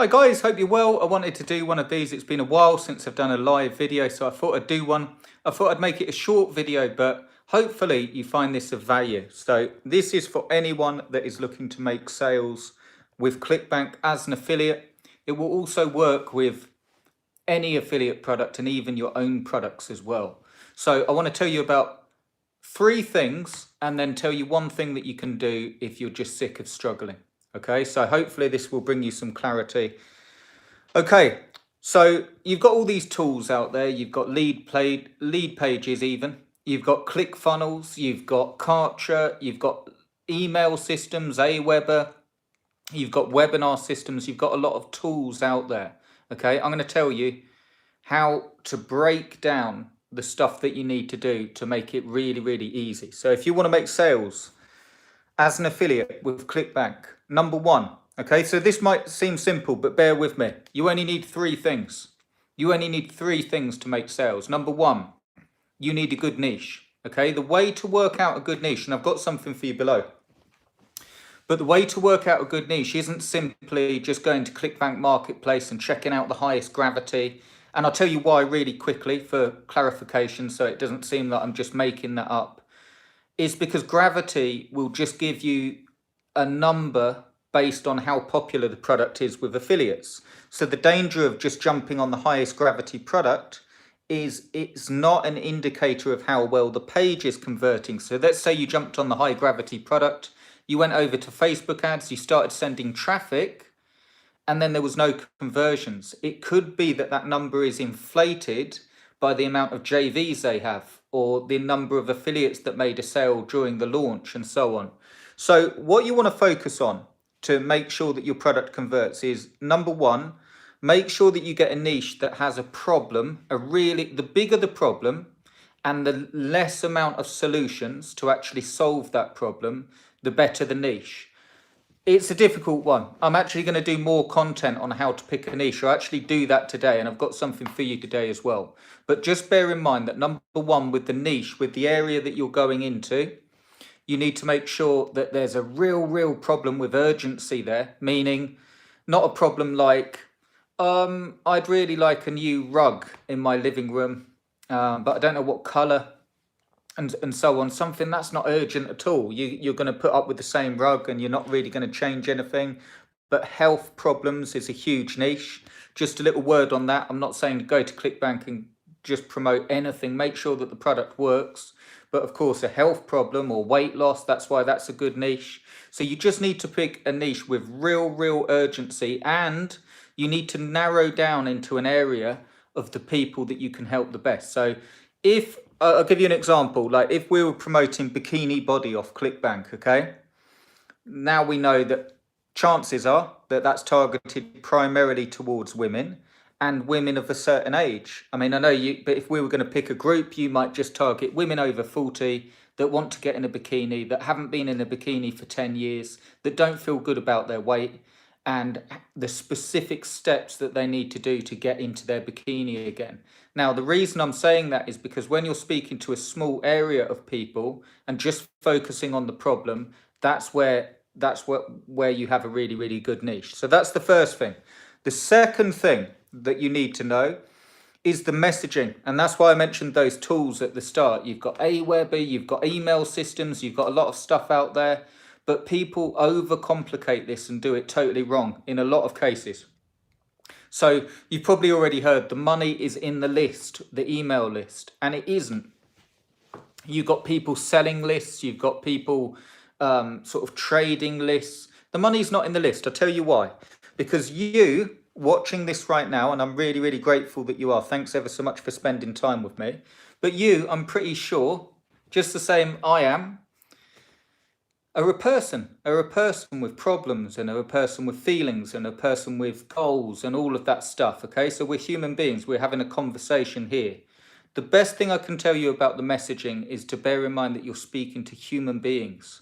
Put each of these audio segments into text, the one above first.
Hi guys, hope you're well. I wanted to do one of these. It's been a while since I've done a live video, so I thought I'd do one. I thought I'd make it a short video, but hopefully you find this of value. So this is for anyone that is looking to make sales with Clickbank as an affiliate. It will also work with any affiliate product and even your own products as well. So I want to tell you about three things and then tell you one thing that you can do if you're just sick of struggling. Okay, so hopefully this will bring you some clarity. Okay, so you've got all these tools out there. You've got lead pages even. You've got ClickFunnels, you've got Kartra, you've got email systems, Aweber, you've got webinar systems, you've got a lot of tools out there. Okay, I'm going to tell you how to break down the stuff that you need to do to make it really, really easy. So if you want to make sales as an affiliate with Clickbank, number one, okay, so this might seem simple, but bear with me. You only need three things. You only need three things to make sales. Number one, you need a good niche, okay? The way to work out a good niche, and I've got something for you below, but the way to work out a good niche isn't simply just going to Clickbank Marketplace and checking out the highest gravity. And I'll tell you why really quickly for clarification, so it doesn't seem that I'm just making that up. Is because gravity will just give you a number based on how popular the product is with affiliates. So the danger of just jumping on the highest gravity product is it's not an indicator of how well the page is converting. So let's say you jumped on the high gravity product, you went over to Facebook ads, you started sending traffic, and then there was no conversions. It could be that that number is inflated by the amount of JVs they have, or the number of affiliates that made a sale during the launch, and so on. So what you want to focus on to make sure that your product converts is, number one, make sure that you get a niche that has a problem, the bigger the problem and the less amount of solutions to actually solve that problem, the better the niche. It's a difficult one. I'm actually going to do more content on how to pick a niche. I'll actually do that today, and I've got something for you today as well. But just bear in mind that number one, with the niche, with the area that you're going into, you need to make sure that there's a real problem with urgency there, meaning not a problem like, I'd really like a new rug in my living room, but I don't know what color. And so on, something that's not urgent at all. You're going to put up with the same rug and you're not really going to change anything. But health problems is a huge niche. Just a little word on that. I'm not saying to go to Clickbank and just promote anything. Make sure that the product works. But of course, a health problem or weight loss, that's why that's a good niche. So you just need to pick a niche with real urgency, and you need to narrow down into an area of the people that you can help the best. So if I'll give you an example, like if we were promoting bikini body off Clickbank, okay? Now we know that chances are that that's targeted primarily towards women and women of a certain age. I mean, I know you, but if we were going to pick a group, you might just target women over 40 that want to get in a bikini, that haven't been in a bikini for 10 years, that don't feel good about their weight, and the specific steps that they need to do to get into their bikini again. Now, the reason I'm saying that is because when you're speaking to a small area of people and just focusing on the problem, that's where you have a really good niche. So that's the first thing. The second thing that you need to know is the messaging, and that's why I mentioned those tools at the start. You've got Aweber, you've got email systems, you've got a lot of stuff out there. But people overcomplicate this and do it totally wrong in a lot of cases. So you've probably already heard the money is in the list, the email list, and it isn't. You've got people selling lists, you've got people sort of trading lists. The money's not in the list. I'll tell you why. Because you watching this right now, and I'm really grateful that you are. Thanks ever so much for spending time with me. But you, I'm pretty sure, just the same I am, are a person with problems, and are a person with feelings, and a person with goals and all of that stuff. Okay, so we're human beings. We're having a conversation here. The best thing I can tell you about the messaging is to bear in mind that you're speaking to human beings.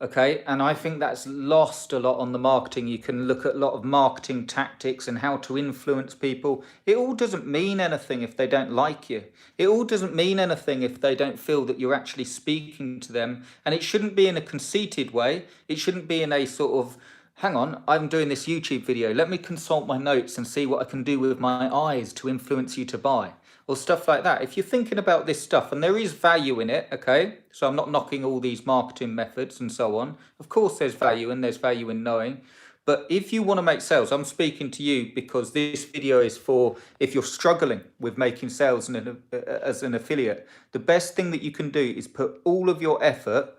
Okay, and I think that's lost a lot on the marketing. You can look at a lot of marketing tactics and how to influence people. It all doesn't mean anything if they don't like you. It all doesn't mean anything if they don't feel that you're actually speaking to them. And it shouldn't be in a conceited way. It shouldn't be in a sort of hang on, I'm doing this YouTube video. Let me consult my notes and see what I can do with my eyes to influence you to buy, or stuff like that. If you're thinking about this stuff, and there is value in it, okay? So I'm not knocking all these marketing methods and so on. Of course, there's value, and there's value in knowing. But if you want to make sales, I'm speaking to you because this video is for if you're struggling with making sales as an affiliate. The best thing that you can do is put all of your effort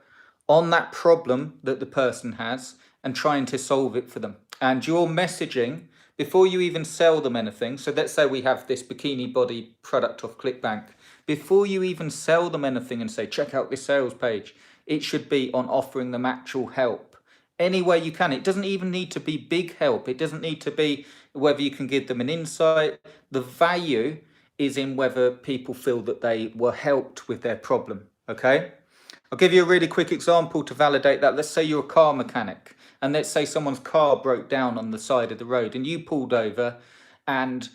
on that problem that the person has and trying to solve it for them. And your messaging, before you even sell them anything, so let's say we have this bikini body product off Clickbank, before you even sell them anything and say, check out this sales page, it should be on offering them actual help any way you can. It doesn't even need to be big help. It doesn't need to be whether you can give them an insight. The value is in whether people feel that they were helped with their problem, okay? I'll give you a really quick example to validate that. Let's say you're a car mechanic, and let's say someone's car broke down on the side of the road and you pulled over and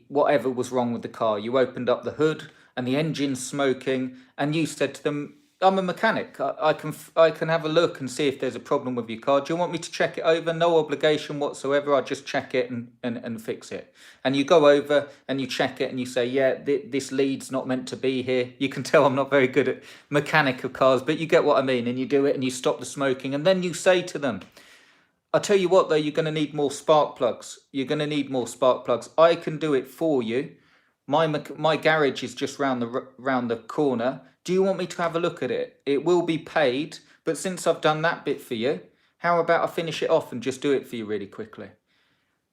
whatever was wrong with the car, you opened up the hood and the engine's smoking, and you said to them, I'm a mechanic. I can have a look and see if there's a problem with your car. Do you want me to check it over? No obligation whatsoever. I'll just check it and fix it. And you go over and you check it and you say, yeah, this lead's not meant to be here. You can tell I'm not very good at mechanic of cars, but you get what I mean. And you do it and you stop the smoking. And then you say to them, I'll tell you what, though, you're going to need more spark plugs. You're going to need more spark plugs. I can do it for you. My garage is just round the corner. Do you want me to have a look at it? It will be paid, but since I've done that bit for you, how about I finish it off and just do it for you really quickly?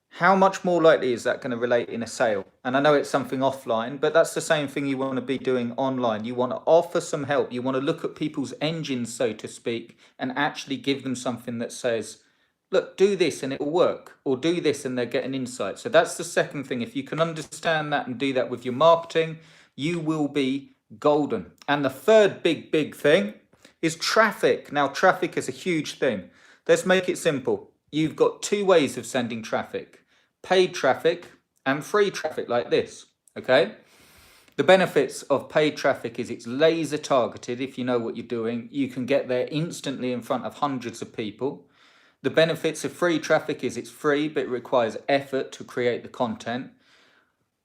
How much more likely is that going to relate in a sale? And I know it's something offline, but that's the same thing you want to be doing online. You want to offer some help. You want to look at people's engines, so to speak, and actually give them something that says, look, do this and it will work, or do this and they're getting insight. So that's the second thing. If you can understand that and do that with your marketing, you will be golden. And the third big thing is traffic. Now, traffic is a huge thing. Let's make it simple. You've got two ways of sending traffic: paid traffic and free traffic, like this, okay? The benefits of paid traffic is it's laser targeted. If you know what you're doing, you can get there instantly in front of hundreds of people. The benefits of free traffic is it's free, but it requires effort to create the content.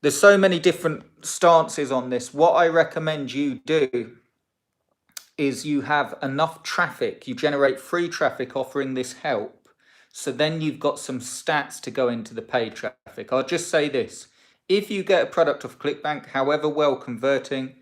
There's so many different stances on this. What I recommend you do is you have enough traffic, you generate free traffic offering this help, so then you've got some stats to go into the paid traffic. I'll just say this: if you get a product off Clickbank, however well converting,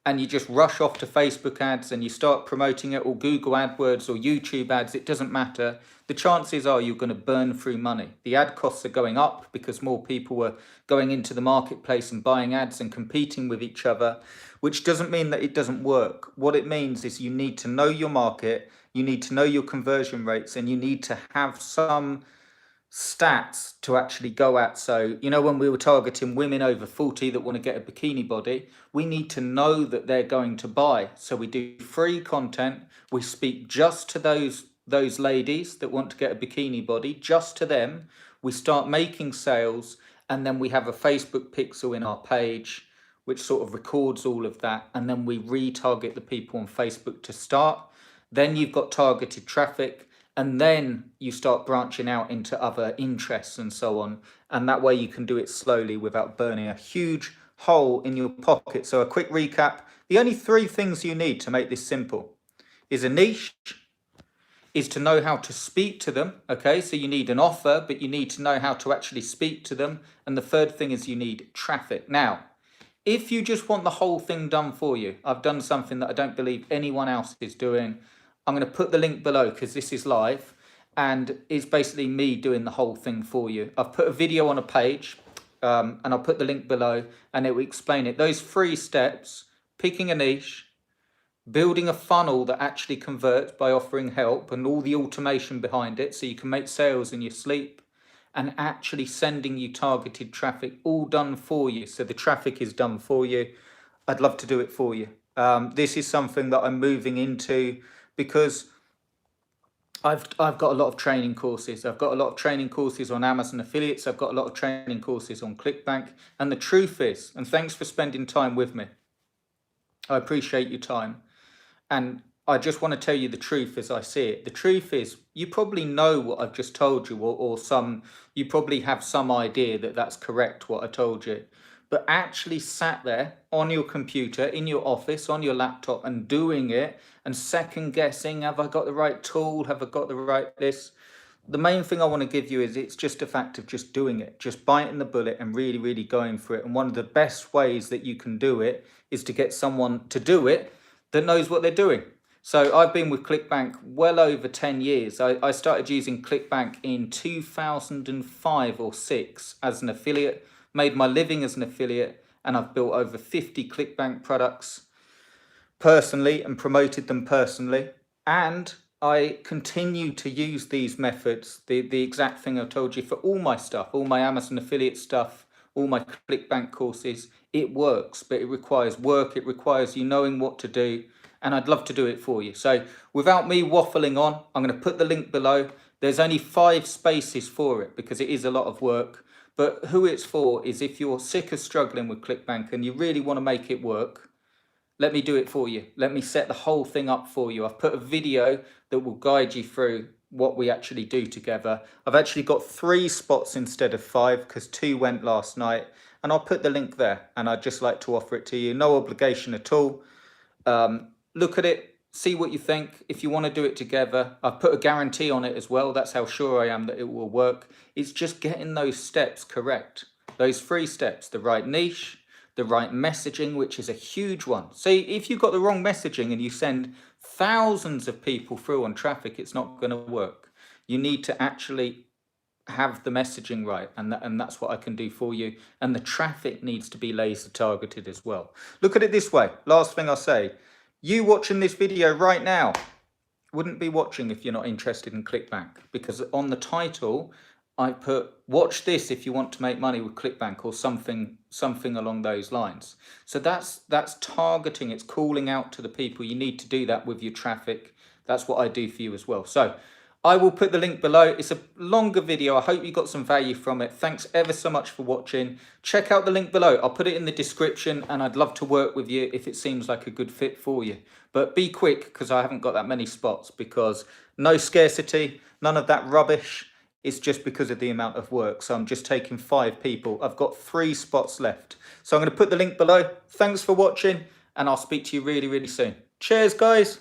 and you just rush off to Facebook ads and you start promoting it, or Google AdWords or YouTube ads, it doesn't matter. The chances are you're going to burn through money. The ad costs are going up because more people are going into the marketplace and buying ads and competing with each other, which doesn't mean that it doesn't work. What it means is you need to know your market, you need to know your conversion rates, and you need to have some stats to actually go at. So, you know, when we were targeting women over 40 that want to get a bikini body, we need to know that they're going to buy. So we do free content. We speak just to those ladies that want to get a bikini body, just to them. We start making sales, and then we have a Facebook pixel in our page which sort of records all of that, and then we retarget the people on Facebook to start. Then you've got targeted traffic, and then you start branching out into other interests and so on. And that way you can do it slowly without burning a huge hole in your pocket. So a quick recap: the only three things you need to make this simple is a niche, is to know how to speak to them. Okay, so you need an offer, but you need to know how to actually speak to them. And the third thing is you need traffic. Now, if you just want the whole thing done for you, I've done something that I don't believe anyone else is doing. I'm going to put the link below because this is live, and it's basically me doing the whole thing for you. I've put a video on a page, and I'll put the link below, and it will explain it. Those 3 steps: picking a niche, building a funnel that actually converts by offering help and all the automation behind it so you can make sales in your sleep, and actually sending you targeted traffic, all done for you. So the traffic is done for you. I'd love to do it for you. This is something that I'm moving into because I've got a lot of training courses. I've got a lot of training courses on Amazon affiliates. I've got a lot of training courses on Clickbank. And the truth is, and thanks for spending time with me, I appreciate your time. And I just want to tell you the truth as I see it. The truth is, you probably know what I've just told you, or you probably have some idea that that's correct, what I told you. But actually sat there on your computer, in your office, on your laptop, and doing it, and second guessing, have I got the right tool? Have I got the right this? The main thing I want to give you is it's just a fact of just doing it, just biting the bullet and really, really going for it. And one of the best ways that you can do it is to get someone to do it that knows what they're doing. So I've been with Clickbank well over 10 years. I started using Clickbank in 2005 or 6 as an affiliate, made my living as an affiliate, and I've built over 50 Clickbank products personally and promoted them personally. And I continue to use these methods, the exact thing I told you, for all my stuff, all my Amazon affiliate stuff, all my Clickbank courses. It works, but it requires work. It requires you knowing what to do. And I'd love to do it for you. So without me waffling on, I'm going to put the link below. There's only 5 spaces for it because it is a lot of work. But who it's for is if you're sick of struggling with Clickbank and you really want to make it work, let me do it for you. Let me set the whole thing up for you. I've put a video that will guide you through what we actually do together. I've actually got 3 spots instead of 5 because 2 went last night. And I'll put the link there. And I'd just like to offer it to you. No obligation at all. Look at it, see what you think. If you want to do it together, I've put a guarantee on it as well. That's how sure I am that it will work. It's just getting those steps correct. Those 3 steps, the right niche, the right messaging, which is a huge one. See, if you've got the wrong messaging and you send thousands of people through on traffic, it's not going to work. You need to actually have the messaging right, and that's what I can do for you. And the traffic needs to be laser targeted as well. Look at it this way. Last thing I'll say, you watching this video right now wouldn't be watching if you're not interested in Clickbank, because on the title I put watch this if you want to make money with Clickbank, or something along those lines. So that's targeting. It's calling out to the people. You need to do that with your traffic. That's what I do for you as well. So I will put the link below. It's a longer video. I hope you got some value from it. Thanks ever so much for watching. Check out the link below. I'll put it in the description, and I'd love to work with you if it seems like a good fit for you. But be quick, because I haven't got that many spots, because no scarcity, none of that rubbish. It's just because of the amount of work. So I'm just taking 5 people. I've got 3 spots left. So I'm going to put the link below. Thanks for watching, and I'll speak to you really, really soon. Cheers, guys.